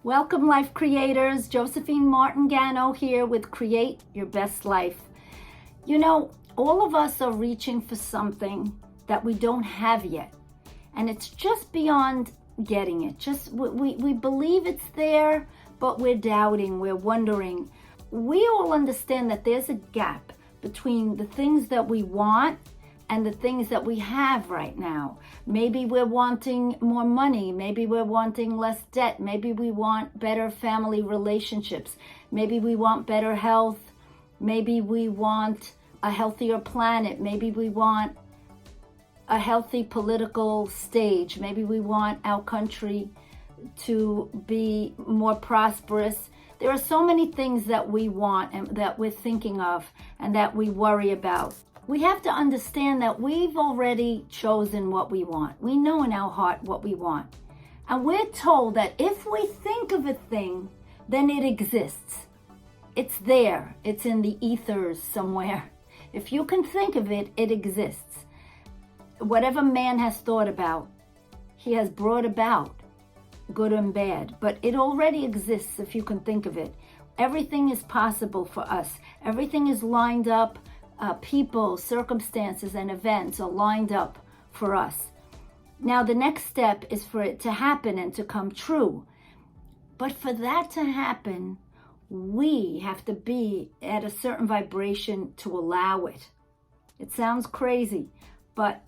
Welcome, life creators. Josephine Martin Gano here with Create Your Best Life. You know, all of us are reaching for something that we don't have yet. And it's just beyond getting it. We believe it's there, but we're doubting, we're wondering. We all understand that there's a gap between the things that we want and the things that we have right now. Maybe we're wanting more money. Maybe we're wanting less debt. Maybe we want better family relationships. Maybe we want better health. Maybe we want a healthier planet. Maybe we want a healthy political stage. Maybe we want our country to be more prosperous. There are so many things that we want and that we're thinking of and that we worry about. We have to understand that we've already chosen what we want. We know in our heart what we want. And we're told that if we think of a thing, then it exists. It's there. It's in the ethers somewhere. If you can think of it, it exists. Whatever man has thought about, he has brought about, good and bad. But it already exists if you can think of it. Everything is possible for us. Everything is lined up. People, circumstances, and events are lined up for us. Now, the next step is for it to happen and to come true. But for that to happen, we have to be at a certain vibration to allow it. It sounds crazy, but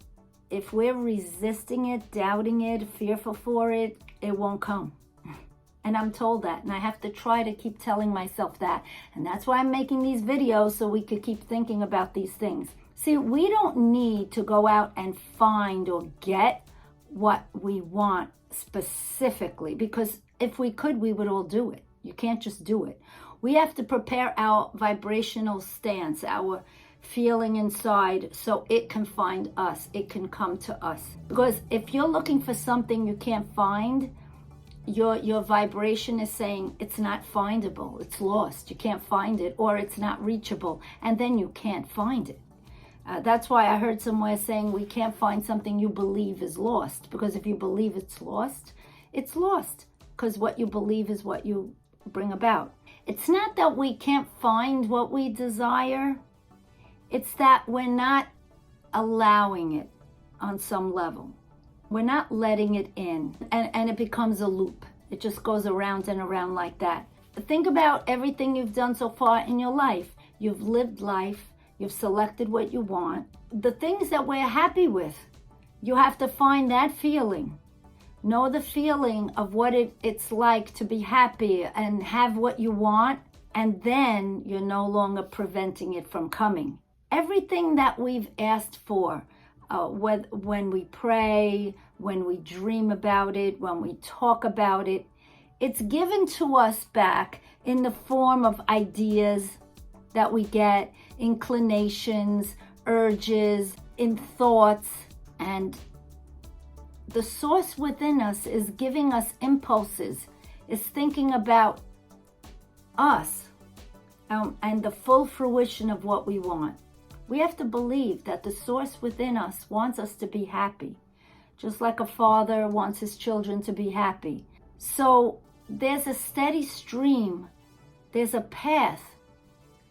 if we're resisting it, doubting it, fearful for it, it won't come. And I'm told that, and I have to try to keep telling myself that. And that's why I'm making these videos, so we could keep thinking about these things. See, we don't need to go out and find or get what we want specifically, because if we could, we would all do it. You can't just do it. We have to prepare our vibrational stance, our feeling inside, so it can find us, it can come to us. Because if you're looking for something you can't find, your vibration is saying it's not findable, it's lost, you can't find it, or it's not reachable, and then you can't find it. That's why I heard somewhere saying we can't find something you believe is lost, because if you believe it's lost, because what you believe is what you bring about. It's not that we can't find what we desire, it's that we're not allowing it on some level. We're not letting it in, and it becomes a loop. It just goes around and around like that. Think about everything you've done so far in your life. You've lived life. You've selected what you want. The things that we're happy with, you have to find that feeling. Know the feeling of what it's like to be happy and have what you want, and then you're no longer preventing it from coming. Everything that we've asked for, when we pray, when we dream about it, when we talk about it, it's given to us back in the form of ideas that we get, inclinations, urges, in thoughts, and the source within us is giving us impulses, is thinking about us, and the full fruition of what we want. We have to believe that the source within us wants us to be happy, just like a father wants his children to be happy. So there's a steady stream, there's a path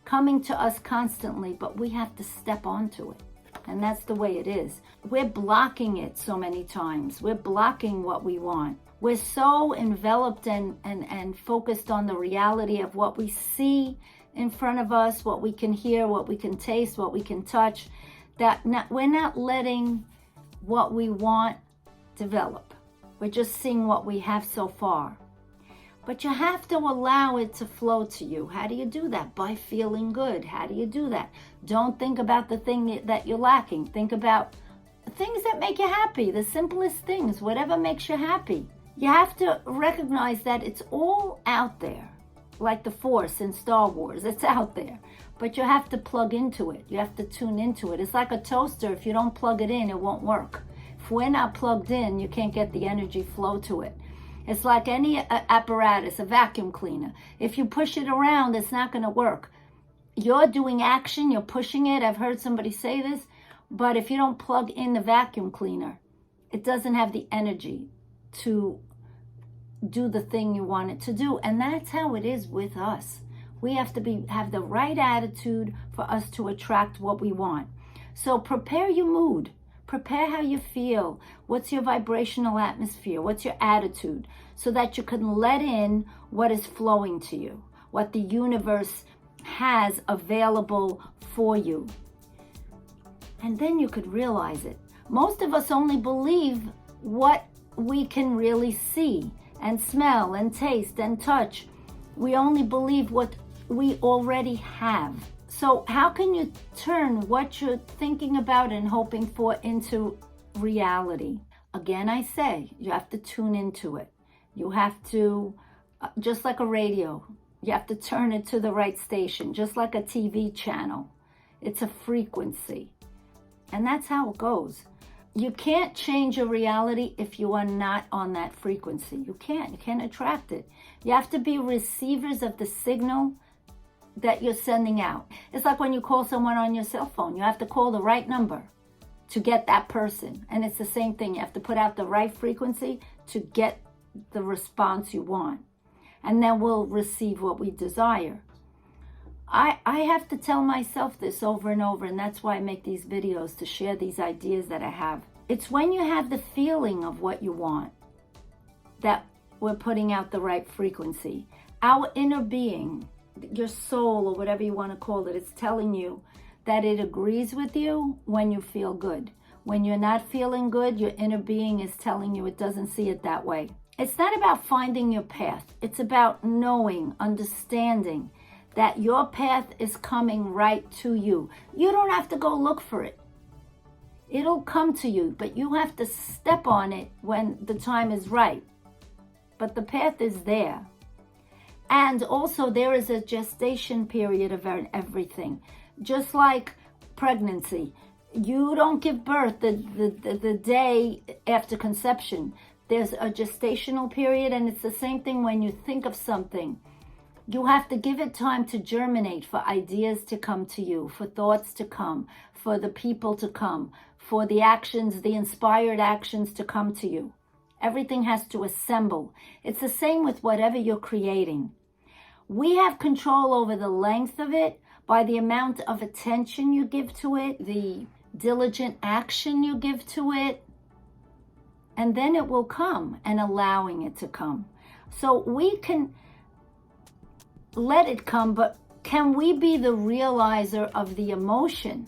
coming to us constantly, but we have to step onto it. And that's the way it is. We're blocking it so many times. We're blocking what we want. We're so enveloped and focused on the reality of what we see in front of us, what we can hear, what we can taste, what we can touch, that we're not letting what we want develop. We're just seeing what we have so far. But you have to allow it to flow to you. How do you do that? By feeling good. How do you do that? Don't think about the thing that you're lacking. Think about things that make you happy, the simplest things, whatever makes you happy. You have to recognize that it's all out there. Like the Force in Star Wars, it's out there, but you have to plug into it. You have to tune into it. It's like a toaster. If you don't plug it in, it won't work. If we're not plugged in, you can't get the energy flow to it. It's like any apparatus, a vacuum cleaner. If you push it around, it's not going to work. You're doing action, you're pushing it. I've heard somebody say this, but if you don't plug in the vacuum cleaner, it doesn't have the energy to do the thing you want it to do. And that's how it is with us. We have to have the right attitude for us to attract what we want. So prepare your mood. Prepare how you feel. What's your vibrational atmosphere? What's your attitude? So that you can let in what is flowing to you, what the universe has available for you. And then you could realize it. Most of us only believe what we can really see and smell and taste and touch. We only believe what we already have. So how can you turn what you're thinking about and hoping for into reality? Again, I say, you have to tune into it. You have to, just like a radio, you have to turn it to the right station, just like a TV channel. It's a frequency. And that's how it goes. You can't change your reality if you are not on that frequency. You can't attract it. You have to be receivers of the signal that you're sending out. It's like when you call someone on your cell phone. You have to call the right number to get that person. And it's the same thing. You have to put out the right frequency to get the response you want. And then we'll receive what we desire. I have to tell myself this over and over, and that's why I make these videos, to share these ideas that I have. It's when you have the feeling of what you want that we're putting out the right frequency. Our inner being, your soul, or whatever you want to call it, it's telling you that it agrees with you when you feel good. When you're not feeling good, your inner being is telling you it doesn't see it that way. It's not about finding your path. It's about knowing, understanding that your path is coming right to you. You don't have to go look for it. It'll come to you, but you have to step on it when the time is right. But the path is there. And also there is a gestation period of everything. Just like pregnancy. You don't give birth the day after conception. There's a gestational period, and it's the same thing when you think of something. You have to give it time to germinate, for ideas to come to you, for thoughts to come, for the people to come, for the actions, the inspired actions to come to you. Everything has to assemble. It's the same with whatever you're creating. We have control over the length of it by the amount of attention you give to it, the diligent action you give to it, and then it will come, and allowing it to come. So we can let it come, but can we be the realizer of the emotion?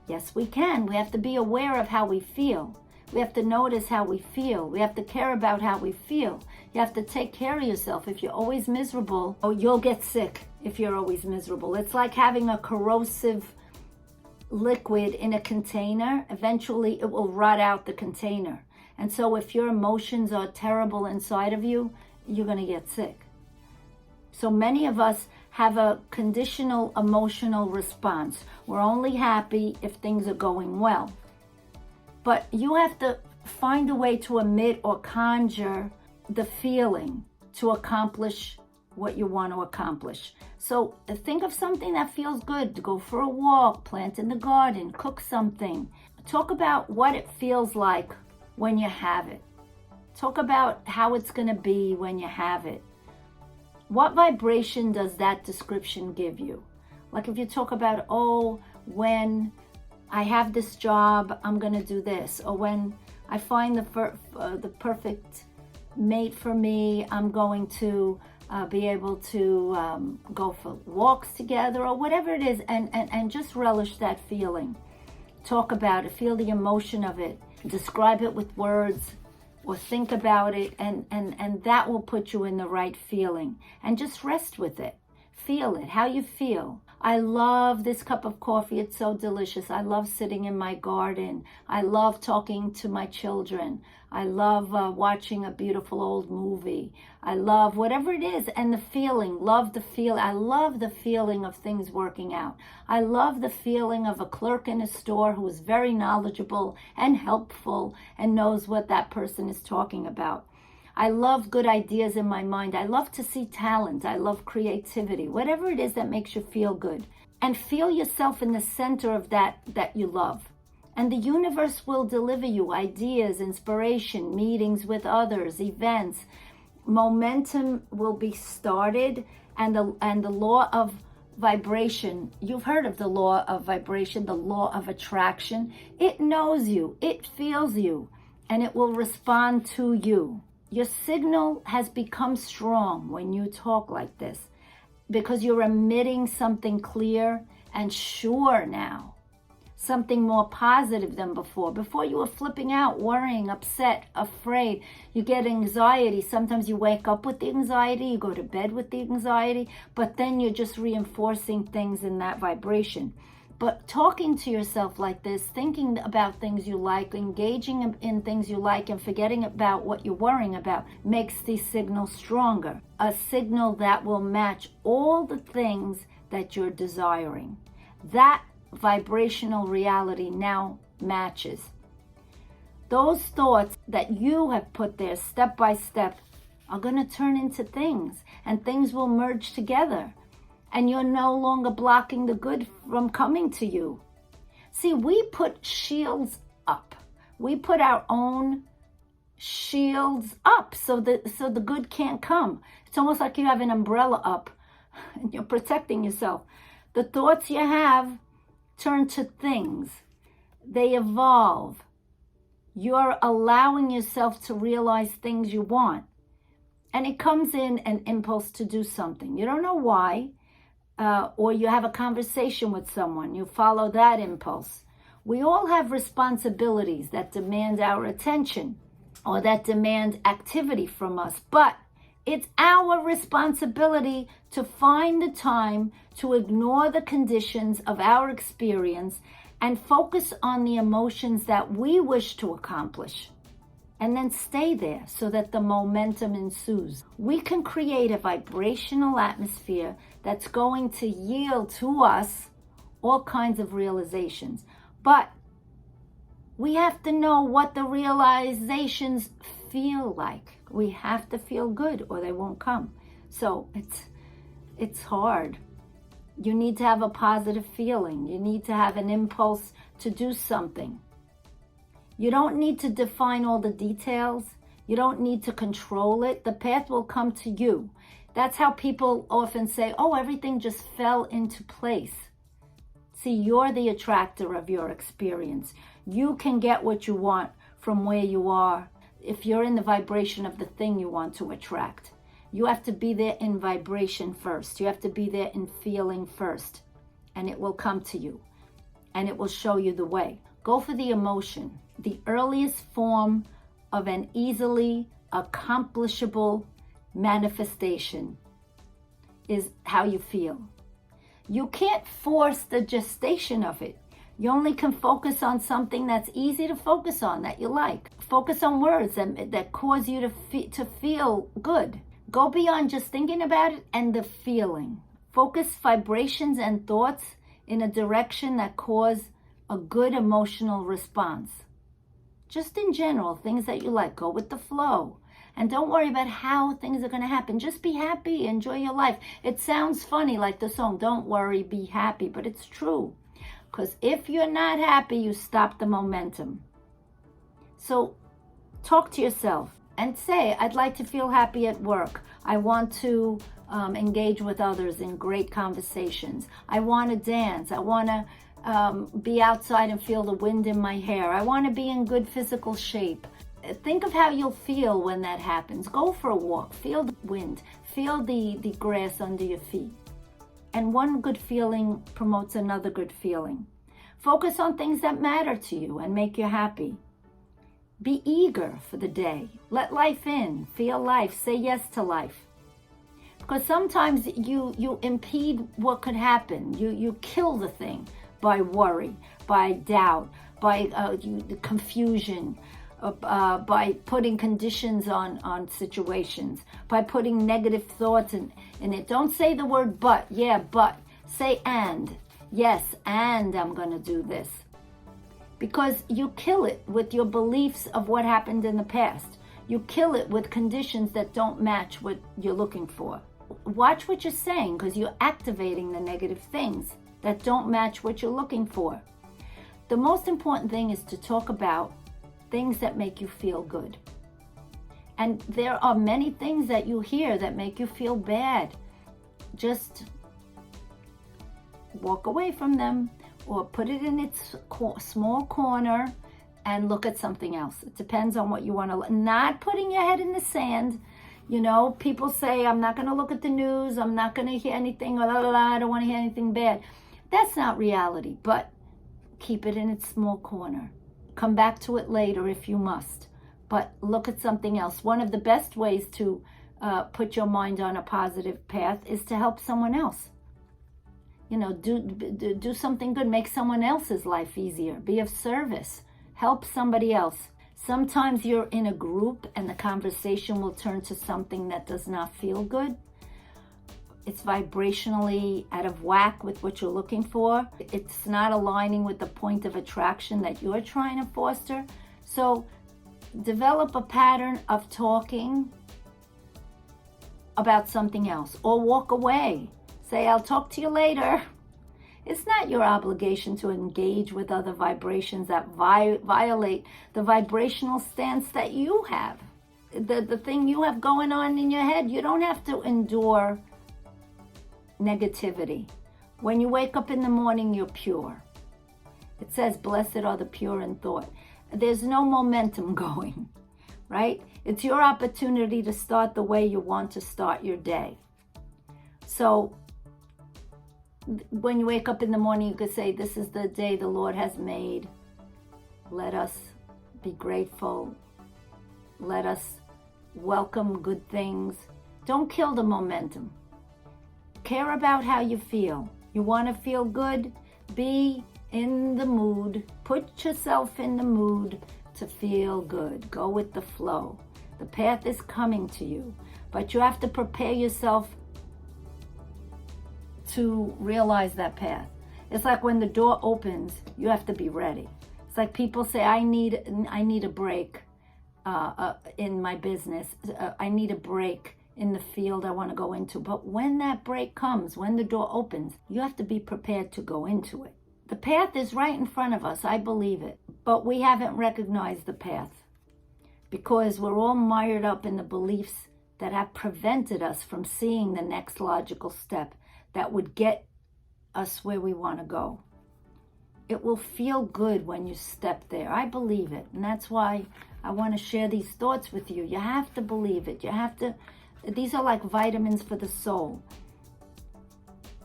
Yes, we can. We have to be aware of how we feel. We have to notice how we feel. We have to care about how we feel. You have to take care of yourself. If you're always miserable, you'll get sick if you're always miserable. It's like having a corrosive liquid in a container. Eventually, it will rot out the container. And so if your emotions are terrible inside of you, you're going to get sick. So many of us have a conditional emotional response. We're only happy if things are going well. But you have to find a way to emit or conjure the feeling to accomplish what you want to accomplish. So think of something that feels good. To go for a walk, plant in the garden, cook something. Talk about what it feels like when you have it. Talk about how it's going to be when you have it. What vibration does that description give you? Like if you talk about, when I have this job, I'm going to do this. Or when I find the perfect mate for me, I'm going to be able to go for walks together, or whatever it is, and just relish that feeling. Talk about it, feel the emotion of it, describe it with words, or think about it, and that will put you in the right feeling. And just rest with it. Feel it, how you feel. I love this cup of coffee. It's so delicious. I love sitting in my garden. I love talking to my children. I love watching a beautiful old movie. I love whatever it is. And the feeling, I love the feeling of things working out. I love the feeling of a clerk in a store who is very knowledgeable and helpful and knows what that person is talking about. I love good ideas in my mind. I love to see talent. I love creativity. Whatever it is that makes you feel good. And feel yourself in the center of that you love. And the universe will deliver you ideas, inspiration, meetings with others, events. Momentum will be started, and the law of vibration. You've heard of the law of vibration, the law of attraction. It knows you, it feels you, and it will respond to you. Your signal has become strong when you talk like this, because you're emitting something clear and sure now. Something more positive than before. Before you were flipping out, worrying, upset, afraid. You get anxiety. Sometimes you wake up with the anxiety, you go to bed with the anxiety, but then you're just reinforcing things in that vibration. But talking to yourself like this, thinking about things you like, engaging in things you like, and forgetting about what you're worrying about, makes these signals stronger. A signal that will match all the things that you're desiring. That vibrational reality now matches. Those thoughts that you have put there step by step are going to turn into things, and things will merge together, and you're no longer blocking the good from coming to you. See, we put shields up. We put our own shields up so the good can't come. It's almost like you have an umbrella up and you're protecting yourself. The thoughts you have turn to things. They evolve. You're allowing yourself to realize things you want. And it comes in an impulse to do something. You don't know why. Or you have a conversation with someone. You follow that impulse. We all have responsibilities that demand our attention or that demand activity from us. But it's our responsibility to find the time to ignore the conditions of our experience and focus on the emotions that we wish to accomplish, and then stay there so that the momentum ensues. We can create a vibrational atmosphere that's going to yield to us all kinds of realizations. But we have to know what the realizations feel like. We have to feel good or they won't come. So it's hard. You need to have a positive feeling. You need to have an impulse to do something. You don't need to define all the details. You don't need to control it. The path will come to you. That's how people often say, oh, everything just fell into place. See, you're the attractor of your experience. You can get what you want from where you are if you're in the vibration of the thing you want to attract. You have to be there in vibration first. You have to be there in feeling first. And it will come to you. And it will show you the way. Go for the emotion. The earliest form of an easily accomplishable manifestation is how you feel. You can't force the gestation of it. You only can focus on something that's easy to focus on, that you like. Focus on words that cause you to feel good. Go beyond just thinking about it and the feeling. Focus vibrations and thoughts in a direction that cause a good emotional response. Just in general, things that you like, go with the flow. And don't worry about how things are going to happen. Just be happy, enjoy your life. It sounds funny like the song, don't worry, be happy, but it's true. Because if you're not happy, you stop the momentum. So talk to yourself and say, I'd like to feel happy at work. I want to engage with others in great conversations. I want to dance. I want to be outside and feel the wind in my hair. I want to be in good physical shape. Think of how you'll feel when that happens. Go for a walk. Feel the wind. Feel the grass under your feet. And one good feeling promotes another good feeling. Focus on things that matter to you and make you happy. Be eager for the day. Let life in. Feel life. Say yes to life. Because sometimes you impede what could happen. You kill the thing by worry, by doubt, by confusion, by putting conditions on situations, by putting negative thoughts in it. Don't say the word but. Yeah, but. Say and. Yes, and I'm going to do this. Because you kill it with your beliefs of what happened in the past. You kill it with conditions that don't match what you're looking for. Watch what you're saying, because you're activating the negative things that don't match what you're looking for. The most important thing is to talk about things that make you feel good. And there are many things that you hear that make you feel bad. Just walk away from them or put it in its small corner and look at something else. It depends on what you want to, not putting your head in the sand. You know, people say, I'm not going to look at the news. I'm not going to hear anything. I don't want to hear anything bad. That's not reality, but keep it in its small corner. Come back to it later if you must, but look at something else. One of the best ways to put your mind on a positive path is to help someone else. You know, do something good. Make someone else's life easier. Be of service. Help somebody else. Sometimes you're in a group and the conversation will turn to something that does not feel good. It's vibrationally out of whack with what you're looking for. It's not aligning with the point of attraction that you're trying to foster. So develop a pattern of talking about something else or walk away. Say, I'll talk to you later. It's not your obligation to engage with other vibrations that violate the vibrational stance that you have. The thing you have going on in your head. You don't have to endure negativity. When you wake up in the morning, you're pure. It says, blessed are the pure in thought. There's no momentum going, right? It's your opportunity to start the way you want to start your day. So when you wake up in the morning, you could say, this is the day the Lord has made. Let us be grateful. Let us welcome good things. Don't kill the momentum. Care about how you feel. You want to feel good? Be in the mood. Put yourself in the mood to feel good. Go with the flow. The path is coming to you, but you have to prepare yourself to realize that path. It's like when the door opens, you have to be ready. It's like people say, I need a break in my business. I need a break in the field I want to go into. But when that break comes, when the door opens, you have to be prepared to go into it. The path is right in front of us. I believe it. But we haven't recognized the path because we're all mired up in the beliefs that have prevented us from seeing the next logical step that would get us where we want to go. It will feel good when you step there. I believe it. And that's why I want to share these thoughts with you. You have to believe it. You have to, these are like vitamins for the soul.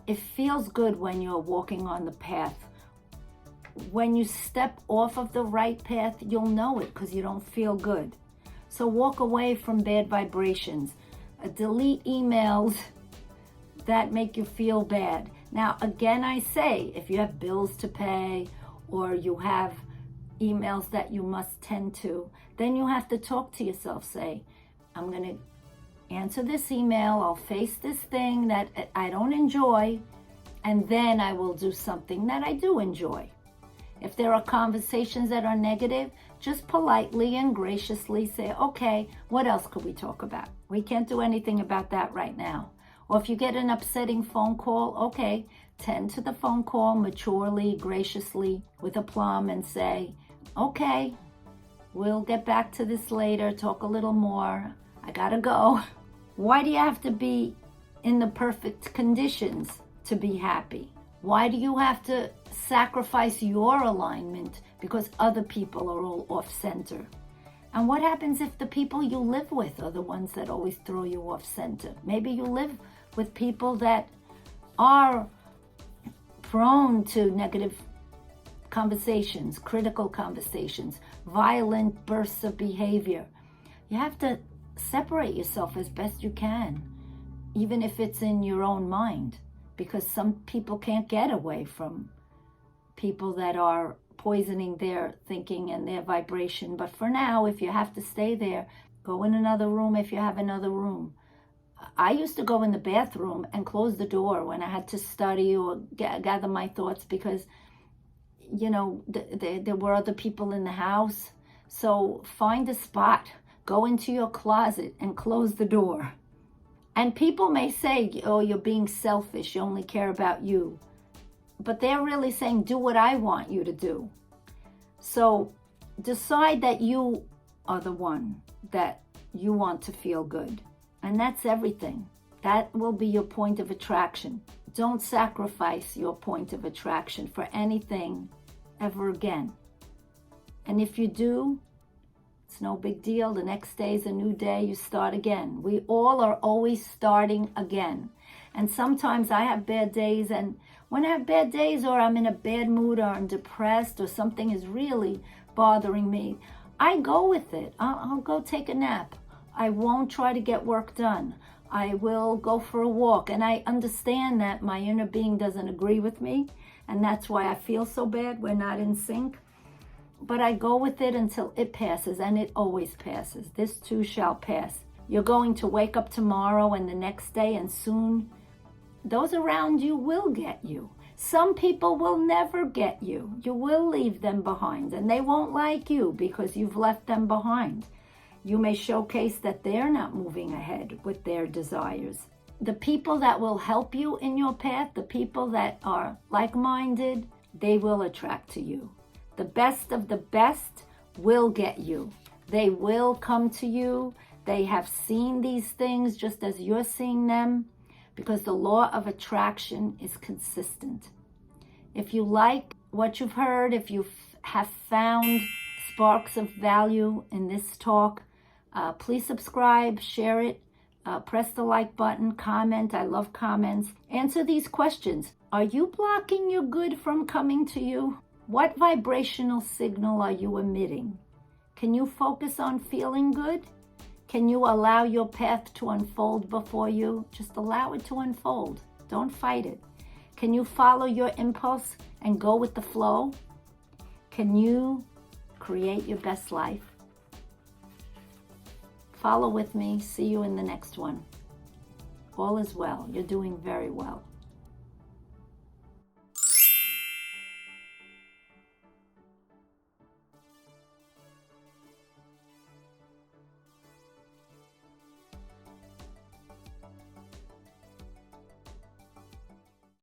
It feels good when you're walking on the path. When you step off of the right path, you'll know it because you don't feel good. So walk away from bad vibrations. Delete emails that make you feel bad. Now, again, I say, if you have bills to pay or you have emails that you must tend to, then you have to talk to yourself. Say, I'm going to answer this email. I'll face this thing that I don't enjoy, and then I will do something that I do enjoy. If there are conversations that are negative, just politely and graciously say, okay, what else could we talk about? We can't do anything about that right now. Or if you get an upsetting phone call, okay, tend to the phone call maturely, graciously, with aplomb and say, okay, we'll get back to this later, talk a little more. I gotta go. Why do you have to be in the perfect conditions to be happy? Why do you have to sacrifice your alignment because other people are all off center? And what happens if the people you live with are the ones that always throw you off center? Maybe you live with people that are prone to negative conversations, critical conversations, violent bursts of behavior. You have to separate yourself as best you can, even if it's in your own mind, because some people can't get away from people that are poisoning their thinking and their vibration. But for now, if you have to stay there, go in another room if you have another room. I used to go in the bathroom and close the door when I had to study or gather my thoughts because, you know, there were other people in the house. So find a spot, go into your closet and close the door. And people may say, oh, you're being selfish, you only care about you. But they're really saying, do what I want you to do. So decide that you are the one that you want to feel good. And that's everything. That will be your point of attraction. Don't sacrifice your point of attraction for anything ever again. And if you do, it's no big deal. The next day is a new day. You start again. We all are always starting again. And sometimes I have bad days, and when I have bad days or I'm in a bad mood or I'm depressed or something is really bothering me, I go with it. I'll go take a nap. I won't try to get work done. I will go for a walk. And I understand that my inner being doesn't agree with me, and that's why I feel so bad. We're not in sync. But I go with it until it passes, and it always passes. This too shall pass. You're going to wake up tomorrow and the next day, and soon those around you will get you. Some people will never get you. You will leave them behind, and they won't like you because you've left them behind. You may showcase that they're not moving ahead with their desires. The people that will help you in your path, the people that are like-minded, they will attract to you. The best of the best will get you. They will come to you. They have seen these things just as you're seeing them, because the law of attraction is consistent. If you like what you've heard, if you have found sparks of value in this talk, please subscribe, share it, press the like button, comment. I love comments. Answer these questions. Are you blocking your good from coming to you? What vibrational signal are you emitting? Can you focus on feeling good? Can you allow your path to unfold before you? Just allow it to unfold. Don't fight it. Can you follow your impulse and go with the flow? Can you create your best life? Follow with me. See you in the next one. All is well. You're doing very well.